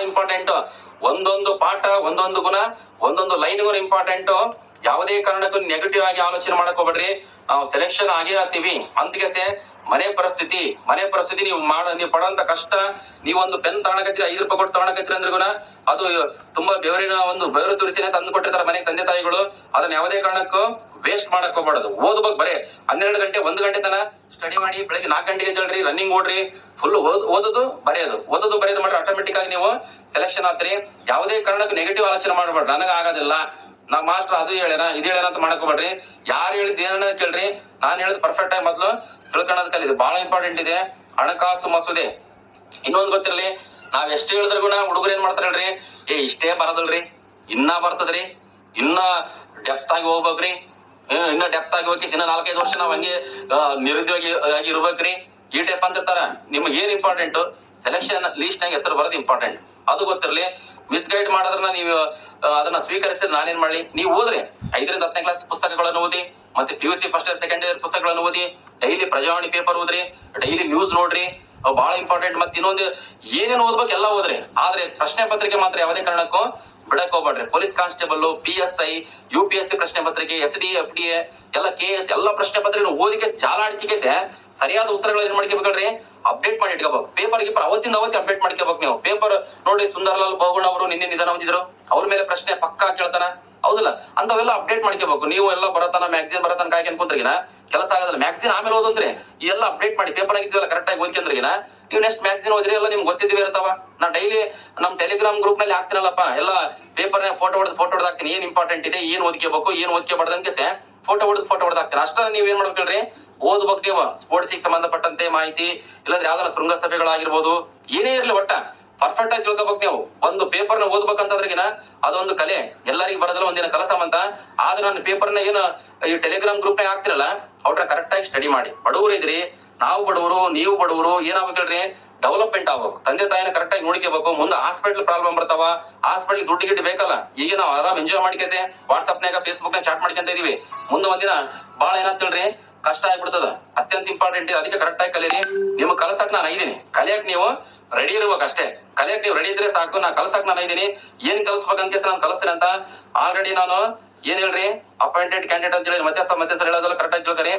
Important. ಒಂದೊಂದು ಪಾಠ, ಒಂದೊಂದು ಗುಣ, ಒಂದೊಂದು ಲೈನ್ಗೂ ಇಂಪಾರ್ಟೆಂಟ್. ಯಾವುದೇ ಕಾರಣಕ್ಕೂ ನೆಗೆಟಿವ್ ಆಗಿ ಆಲೋಚನೆ ಮಾಡಕ್ ಹೋಗ್ಬೇಡ್ರಿ. ನಾವು ಸೆಲೆಕ್ಷನ್ ಆಗೇ ಆಗ್ತೀವಿ ಅಂತಗೆಸೆ ಮನೆ ಪರಿಸ್ಥಿತಿ ನೀವು ಪಡೋಂತ ಕಷ್ಟ. ನೀವೊಂದು ಪೆನ್ ತಗೊಳಕತ್ತೀರಿ, 5 ರೂಪಾಯಿ ಕೊಟ್ಟು ತಗೊಳಕತ್ತೀರಿ ಅಂದ್ರಗುನ ಅದು ತುಂಬಾ ಬೆವರು ಸುರಿಸಿನೇ ತಂದು ಕೊಟ್ಟಿರ್ತಾರೆ ಮನೆಗೆ ತಂದೆ ತಾಯಿಗಳು. ಅದನ್ನ ಯಾವುದೇ ಕಾರಣಕ್ಕೂ ವೇಸ್ಟ್ ಮಾಡಕ್ ಹೋಗ್ಬಾರ್ದು. ಓದ್ಬೇಕು, ಬರೇ 12 ಗಂಟೆ 1 ಗಂಟೆ ತನ ಸ್ಟಡಿ ಮಾಡಿ, ಬೆಳಗ್ಗೆ 4 ಗಂಟೆಗೆ ಎದ್ದೇಳ್ರಿ, ರನ್ನಿಂಗ್ ಓಡ್ರಿ, ಫುಲ್ ಓದೋದು ಬರೆಯೋದು ಮಾಡ್ರಿ. ಆಟೋಮೆಟಿಕ್ ಆಗಿ ನೀವು ಸೆಲೆಕ್ಷನ್ ಆತ್ರಿ. ಯಾವುದೇ ಕಾರಣಕ್ಕೂ ನೆಗೆಟಿವ್ ಆಲೋಚನೆ ಮಾಡಬೇಡ್ರಿ. ನನಗ ಆಗೋದಿಲ್ಲ, ನಾ ಮಾಸ್ಟರ್ ಅದು ಹೇಳೇನ ಇದು ಹೇಳೇನ ಅಂತ ಮಾಡಕೋಬೇಡ್ರಿ. ಯಾರು ಹೇಳಿದ್ ಏನ ಕೇಳ್ರಿ. ನಾನ್ ಹೇಳಿದ್ ಪರ್ಫೆಕ್ಟ್ ಆಗಿ ಮೊದ್ಲು ತಿಳ್ಕೊಳ್ಳೋದ್ ಕಲೀರಿ. ಬಹಳ ಇಂಪಾರ್ಟೆಂಟ್ ಇದೆ ಹಣಕಾಸು ಮಸೂದೆ. ಇನ್ನೊಂದು ಗೊತ್ತಿರಲಿ, ನಾವ್ ಎಷ್ಟು ಹೇಳಿದ್ರಿಗೂ ಹುಡುಗರು ಏನ್ ಮಾಡ್ತಾರ ಹೇಳ್ರಿ, ಇಷ್ಟೇ ಬರದಲ್ರಿ, ಇನ್ನ ಬರ್ತದ್ರಿ, ಇನ್ನ ಡೆಪ್ತ್ ಆಗಿ ಹೋಗ್ಬೇಕ್ರಿ, ಇನ್ನ ಡೆಪ್ತ್ ಆಗಿ ಹೋಗಿ ಇನ್ನ 4-5 ವರ್ಷ ನಾವ್ ಹಂಗೆ ನಿರುದ್ಯೋಗಿ ಆಗಿ ಇರ್ಬೇಕ್ರಿ, ಈ ಟೈಪ್ ಅಂತಿರ್ತಾರ. ನಿಮ್ಗೆ ಏನ್ ಇಂಪಾರ್ಟೆಂಟ್, ಸೆಲೆಕ್ಷನ್ ಲೀಸ್ಟ್ ನಾಗ ಹೆಸರು ಬರೋದು ಇಂಪಾರ್ಟೆಂಟ್. ಅದು ಗೊತ್ತಿರಲಿ. ಮಿಸ್ಗೈಡ್ ಮಾಡೋದ್ರನ್ನ ನೀವು ಅದನ್ನ ಸ್ವೀಕರಿಸಿದ್ರೆ ನಾನೇನ್ ಮಾಡ್ಲಿ, ನೀವು ಓದ್ರಿ 5ರಿಂದ 10ನೇ ಕ್ಲಾಸ್ ಪುಸ್ತಕಗಳನ್ನು ಓದಿ, ಮತ್ತೆ PUC first year second year ಪುಸ್ತಕಗಳನ್ನು ಓದಿ, ಡೈಲಿ ಪ್ರಜಾವಾಣಿ ಪೇಪರ್ ಓದ್ರಿ, ಡೈಲಿ ನ್ಯೂಸ್ ನೋಡ್ರಿ, ಅವು ಬಹಳ ಇಂಪಾರ್ಟೆಂಟ್. ಮತ್ತೆ ಇನ್ನೊಂದು ಏನೇನು ಓದ್ಬೇಕು ಎಲ್ಲ ಓದ್ರಿ. ಆದ್ರೆ ಪ್ರಶ್ನೆ ಪತ್ರಿಕೆ ಮಾತ್ರ ಯಾವುದೇ ಕಾರಣಕ್ಕೂ ಬಿಡಕ್ ಹೋಗ್ಬೇಡ್ರಿ. ಪೊಲೀಸ್ ಕಾನ್ಸ್ಟೇಬಲ್, PSI, UPSC ಪ್ರಶ್ನೆ ಪತ್ರಿಕೆ, SD, FDA ಎಲ್ಲ KS ಎಲ್ಲ ಪ್ರಶ್ನೆ ಪತ್ರಿಕೆ ಓದಿಕೆ ಜಾಲಾಡಿಸಿಕೆ ಸರಿಯಾದ ಉತ್ತರಗಳು ಏನ್ ಮಾಡ್ಕೋಬೇಕ್ರಿ, ಅಪ್ಡೇಟ್ ಮಾಡಿ ಇಟ್ಕೋಬೇಕು. ಪೇಪರ್ ಅವತ್ತಿಂದ ಅಪ್ಡೇಟ್ ಮಾಡ್ಕೋಬೇಕು. ನೀವು ಪೇಪರ್ ನೋಡಿ, ಸುಂದರ್ಲಾಲ್ ಬಹುಗುಣ ಅವರು ನಿನ್ನೆ ನಿಧನ ಹೊಂದಿದ್ರು, ಅವ್ರ ಮೇಲೆ ಪ್ರಶ್ನೆ ಪಕ್ಕಾ ಕೇಳ್ತಾನ, ಹೌದಲ್ಲ, ಅಂತವೆಲ್ಲ ಅಪ್ಡೇಟ್ ಮಾಡ್ಕೋಬೇಕು. ನೀವು ಎಲ್ಲ ಬರತನ ಮ್ಯಾಗ್ಝಿನ್ ಬರತನ ಕಾಯ್ಕೊಂಡು ಕುಂತ್ರಿಗಿನ ಕೆಲಸ ಆಗೋದಿಲ್ಲ. ಮ್ಯಾಗ್ಝಿನ್ ಆಮೇಲೆ ಓದಂತ್ರಿ, ಎಲ್ಲ ಅಪ್ಡೇಟ್ ಮಾಡಿ ಪೇಪರ್ ಆಗಿದ್ವಲ್ಲ ಕರೆಕ್ಟ್ ಆಗಿ ಓದ್ಕೊಂಡ್ರಿಗಿನ ನೀವು ನೆಕ್ಸ್ಟ್ ಮ್ಯಾಗ್ಝಿನ್ ಓದ್ರಿ, ಎಲ್ಲ ನಿಮ್ಗೆ ಗೊತ್ತಿದ್ವಿ ಇರ್ತಾವ. ನಾ ಡೈಲಿ ನಮ್ ಟೆಲಿಗ್ರಾಮ್ ಗ್ರೂಪ್ ನಲ್ಲಿ ಹಾಕ್ತೀನಲ್ಲಪ್ಪ, ಎಲ್ಲ ಪೇಪರ್ ಫೋಟೋ ಹೊಡೆದು ಹಾಕ್ತೀನಿ. ಏನ್ ಇಂಪಾರ್ಟೆಂಟ್ ಇದೆ, ಏನ್ ಓದ್ಕೋಬೇಕು, ಏನ್ ಓದ್ಕೋಬಾರ್ದಂಕೆ ಫೋಟೋ ಹೊಡೆದು ಹಾಕ್ತೀನಿ. ಅಷ್ಟ ನೀವ್ ಏನ್ ಮಾಡ್ಬೇಕ್ರಿ, ಓದ್ಬೇಕು. ನೀವು ಸ್ಪೋರ್ಟ್ಸ್ ಸಂಬಂಧಪಟ್ಟಂತೆ ಮಾಹಿತಿ, ಇಲ್ಲಾಂದ್ರೆ ಯಾವ್ದಾರ ಶೃಂಗ ಸಭೆಗಳಾಗಿರ್ಬೋದು, ಏನೇ ಇರ್ಲಿ ಒಟ್ಟ ಪರ್ಫೆಕ್ಟ್ ಆಗಿ ತಿಳ್ಕೊಬೇಕು. ನೀವು ಒಂದು ಪೇಪರ್ ನ ಓದ್ಬೇಕಂತಂದ್ರಿಗಿನ ಅದೊಂದು ಕಲೆ, ಎಲ್ಲರಿಗೂ ಬರೋದಿಲ್ಲ, ಒಂದಿನ ಕಲಸ ಅಂತ. ಆದ್ರೆ ನನ್ನ ಪೇಪರ್ ನ ಏನು ಈ ಟೆಲಿಗ್ರಾಮ್ ಗ್ರೂಪ್ ನಾಗ ಹಾಕ್ತಿರಲ್ಲ, ಅವ್ರ ಕರೆಕ್ಟ್ ಆಗಿ ಸ್ಟಡಿ ಮಾಡಿ. ಬಡವರು ಇದ್ರಿ, ನಾವು ಬಡವರು, ನೀವು ಬಡವರು, ಏನಾಗ್ಬೇಕು ಹೇಳ್ರಿ, ಡೆವಲಪ್ಮೆಂಟ್ ಆಗ್ಬೇಕು. ತಂದೆ ತಾಯಿನ ಕರೆಕ್ಟ್ ಆಗಿ ನೋಡ್ಕೋಬೇಕು. ಮುಂದೆ ಹಾಸ್ಪಿಟಲ್ ಪ್ರಾಬ್ಲಮ್ ಬರ್ತಾವ, ಹಾಸ್ಪಿಟಲ್ ದುಡ್ಡು ಗಿಡ್ಡು ಬೇಕಲ್ಲ. ಈಗ ನಾವು ಆರಾಮ್ ಎಂಜಾಯ್ ಮಾಡ್ಕೇಸಿ ವಾಟ್ಸ್ಆಪ್ ನಾಗ ಫೇಸ್ಬುಕ್ ನಾಗ ಚಾಟ್ ಮಾಡ್ಕೊಂತ ಇದೀವಿ. ಮುಂದೆ ಒಂದಿನ ಬಾಳ ಏನಾಗ್ತಿಳ್ರಿ, ಕಷ್ಟ ಆಗ್ಬಿಡ್ತದ. ಅತ್ಯಂತ ಇಂಪಾರ್ಟೆಂಟ್ ಇದೆ. ಅದಕ್ಕೆ ಕರೆಕ್ಟ್ ಆಗಿ ಕಲೀರಿ. ನಿಮ್ಗೆ ಕಲಸಕ್ ನಾನು ಐದೀನಿ, ಕಲಿಯಕ್ ನೀವು ರೆಡಿ ಇರ್ಬೇಕು ಅಷ್ಟೇ. ಕಲಿಯಕ್ ನೀವು ರೆಡಿ ಇದ್ರೆ ಸಾಕು. ನಾ ಕಲ್ಸಕ್ ನಾನು ಐದೀನಿ. ಏನ್ ಕಲ್ಸ್ಬೇಕಂತ ನಾನು ಕಲಿಸ್ತೀನಿ ಅಂತ ಆಲ್ರೆಡಿ ನಾನು ಏನ್ ಹೇಳ್ರಿ, ಅಪಾಯಿಂಟೆಡ್ ಕ್ಯಾಂಡಿಡೇಟ್ ಅಂತ ಹೇಳಿ ಮತ್ತೆ ಹೇಳೋದಲ್ಲ ಕರೆಕ್ಟ್ ಆಗಿ ತಿಳ್ಕರಿ.